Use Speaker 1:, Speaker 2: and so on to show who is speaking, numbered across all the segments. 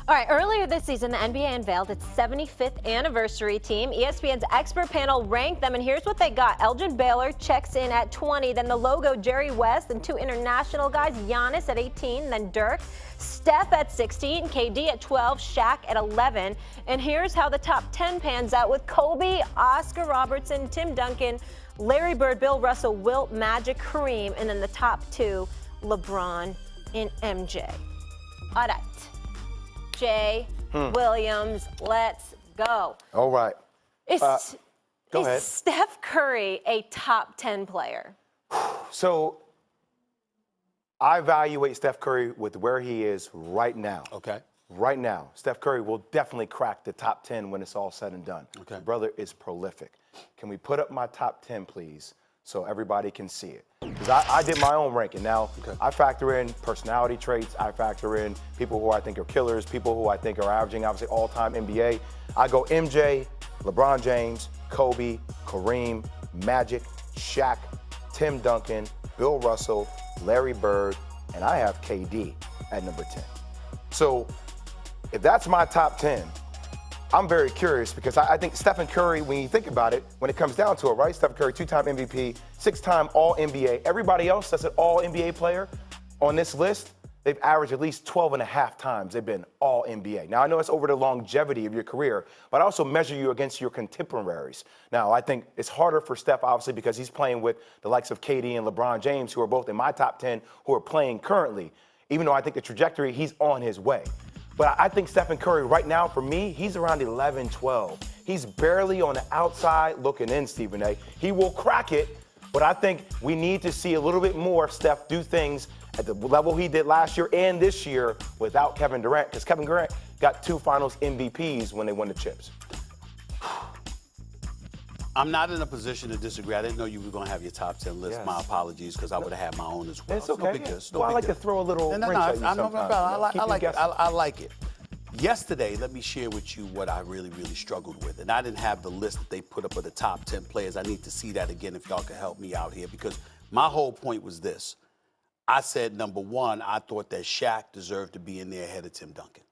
Speaker 1: All right, earlier this season, the NBA unveiled its 75th anniversary team. ESPN's expert panel ranked them, and here's what they got. Elgin Baylor checks in at 20, then the logo Jerry West, and two international guys, Giannis at 18, then Dirk, Steph at 16, KD at 12, Shaq at 11. And here's how the top 10 pans out with Kobe, Oscar Robertson, Tim Duncan, Larry Bird, Bill Russell, Wilt, Magic, Kareem, and then the top two, LeBron and MJ. All right. Jay Williams, let's go.
Speaker 2: All right. Go ahead.
Speaker 1: Steph Curry a top 10 player?
Speaker 2: So I evaluate Steph Curry with where he is right now.
Speaker 3: Okay.
Speaker 2: Right now, Steph Curry will definitely crack the top 10 when it's all said and done.
Speaker 3: Okay.
Speaker 2: The brother is prolific. Can we put up my top 10, please, so everybody can see it? Because I did my own ranking. Now, I factor in personality traits. I factor in people who I think are killers, people who I think are averaging, obviously, all-time NBA. I go MJ, LeBron James, Kobe, Kareem, Magic, Shaq, Tim Duncan, Bill Russell, Larry Bird, and I have KD at number 10. So if that's my top 10, I'm very curious because I think Stephen Curry, when you think about it, when it comes down to it, right? Stephen Curry, two-time MVP, six-time All-NBA. Everybody else that's an All-NBA player on this list, they've averaged at least 12 and a half times they've been All-NBA. Now, I know it's over the longevity of your career, but I also measure you against your contemporaries. Now, I think it's harder for Steph, obviously, because he's playing with the likes of KD and LeBron James, who are both in my top 10, who are playing currently, even though I think the trajectory, he's on his way. But I think Stephen Curry right now, for me, he's around 11, 12. He's barely on the outside looking in, Stephen A. He will crack it, but I think we need to see a little bit more of Steph do things at the level he did last year and this year without Kevin Durant, because Kevin Durant got 2 Finals MVPs when they won the chips.
Speaker 3: I'm not in a position to disagree. I didn't know you were going to have your top 10 list.
Speaker 2: Yes.
Speaker 3: My apologies, because I would have had my own as well.
Speaker 2: It's okay.
Speaker 3: No big deal.
Speaker 2: Well, I like to throw a little wrench at you sometimes.
Speaker 3: I like it. Yesterday, let me share with you what I really, really struggled with. And I didn't have the list that they put up of the top 10 players. I need to see that again if y'all can help me out here, because my whole point was this. I said, number one, I thought that Shaq deserved to be in there ahead of Tim Duncan.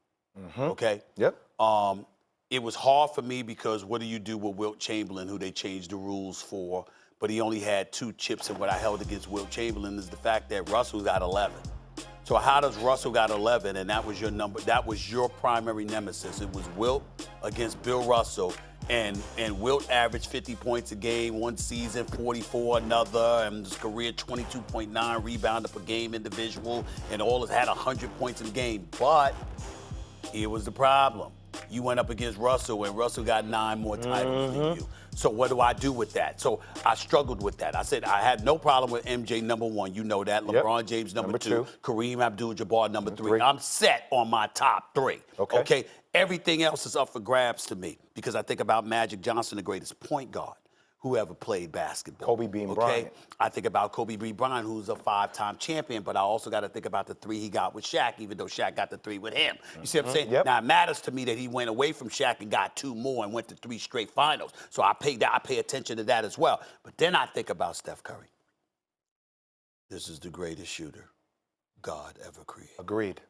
Speaker 3: Okay?
Speaker 2: Yep.
Speaker 3: It was hard for me because what do you do with Wilt Chamberlain, who they changed the rules for, but he only had 2 chips, and what I held against Wilt Chamberlain is the fact that Russell got 11. So how does Russell got 11, and that was your number, that was your primary nemesis. It was Wilt against Bill Russell, and Wilt averaged 50 points a game one season, 44 another, and his career 22.9 rebounded per game individual, and all had 100 points in the game. But here was the problem. You went up against Russell, and Russell got 9 more titles than you. So what do I do with that? So I struggled with that. I said I had no problem with MJ number 1. You know that. LeBron James number 2. Kareem Abdul-Jabbar number 3. I'm set on my top 3. Okay. Everything else is up for grabs to me because I think about Magic Johnson, the greatest point guard who ever played basketball.
Speaker 2: Kobe being Bryant.
Speaker 3: I think about Kobe B. Bryant, who's a 5-time champion, but I also got to think about the 3 he got with Shaq, even though Shaq got the 3 with him. You see what I'm saying? Now, it matters to me that he went away from Shaq and got 2 more and went to 3 straight finals. So I pay attention to that as well. But then I think about Steph Curry. This is the greatest shooter God ever created.
Speaker 2: Agreed.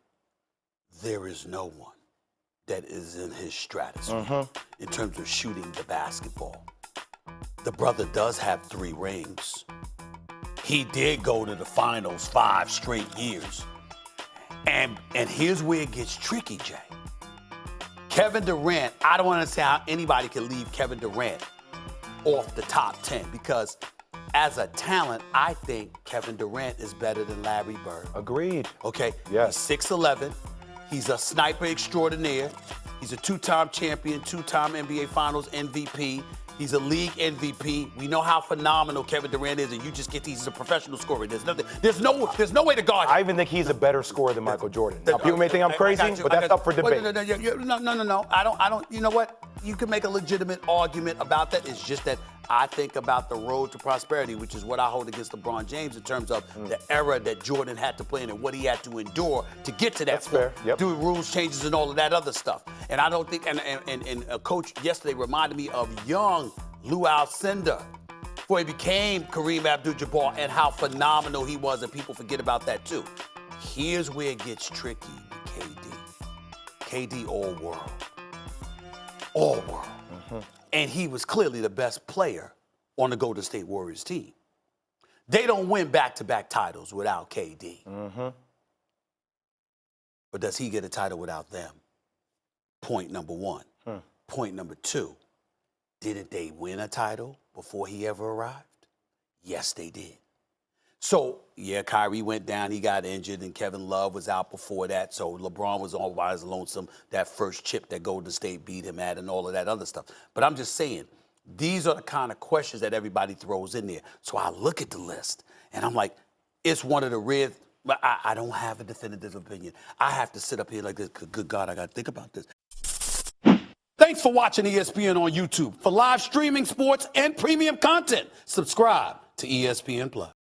Speaker 3: There is no one that is in his stratosphere in terms of shooting the basketball. The brother does have 3 rings. He did go to the finals 5 straight years. And here's where it gets tricky, Jay. Kevin Durant, I don't understand how anybody can leave Kevin Durant off the top 10 because as a talent, I think Kevin Durant is better than Larry Bird.
Speaker 2: Agreed.
Speaker 3: Okay?
Speaker 2: Yes.
Speaker 3: He's 6'11". He's a sniper extraordinaire. He's a 2-time champion, 2-time NBA Finals MVP. He's a league MVP. We know how phenomenal Kevin Durant is, and you just get he's a professional scorer. There's no way to guard him.
Speaker 2: I even think he's a better scorer than Michael Jordan. Now, people may think I'm crazy, but that's up for debate.
Speaker 3: No. I don't. You know what? You can make a legitimate argument about that. It's just that I think about the road to prosperity, which is what I hold against LeBron James in terms of the era that Jordan had to play in and what he had to endure to get to that
Speaker 2: That's fair. Yep.
Speaker 3: doing rules changes and all of that other stuff. And I don't think, and a coach yesterday reminded me of young Lou Alcindor before he became Kareem Abdul-Jabbar and how phenomenal he was, and people forget about that too. Here's where it gets tricky with KD. KD all-world. All-world. And he was clearly the best player on the Golden State Warriors team. They don't win back-to-back titles without KD. But does he get a title without them? Point number one. Point number two, didn't they win a title before he ever arrived? Yes, they did. So, yeah, Kyrie went down, he got injured, and Kevin Love was out before that. So LeBron was all by his lonesome, that first chip that Golden State beat him at and all of that other stuff. But I'm just saying, these are the kind of questions that everybody throws in there. So I look at the list, and I'm like, it's one of the rare, but I don't have a definitive opinion. I have to sit up here like this, good God, I got to think about this. Thanks for watching ESPN on YouTube. For live streaming, sports, and premium content, subscribe to ESPN+.